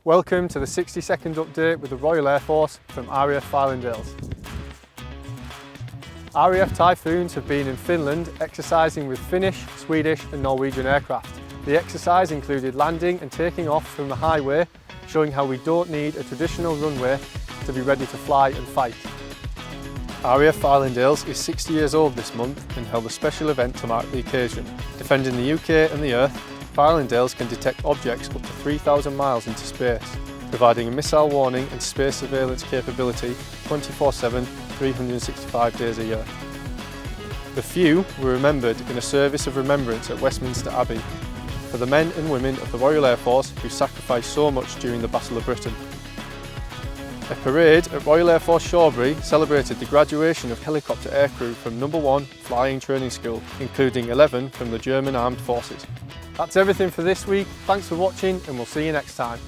Welcome to the 60-second update with the Royal Air Force from RAF Fylingdales. RAF Typhoons have been in Finland exercising with Finnish, Swedish and Norwegian aircraft. The exercise included landing and taking off from the highway, showing how we don't need a traditional runway to be ready to fly and fight. RAF Fylingdales is 60 years old this month and held a special event to mark the occasion. Defending the UK and the Earth, Fylingdales can detect objects up to 3,000 miles into space, providing a missile warning and space surveillance capability 24/7, 365 days a year. The few were remembered in a service of remembrance at Westminster Abbey for the men and women of the Royal Air Force who sacrificed so much during the Battle of Britain. A parade at Royal Air Force Shawbury celebrated the graduation of helicopter aircrew from No. 1 Flying Training School, including 11 from the German Armed Forces. That's everything for this week. Thanks for watching and we'll see you next time.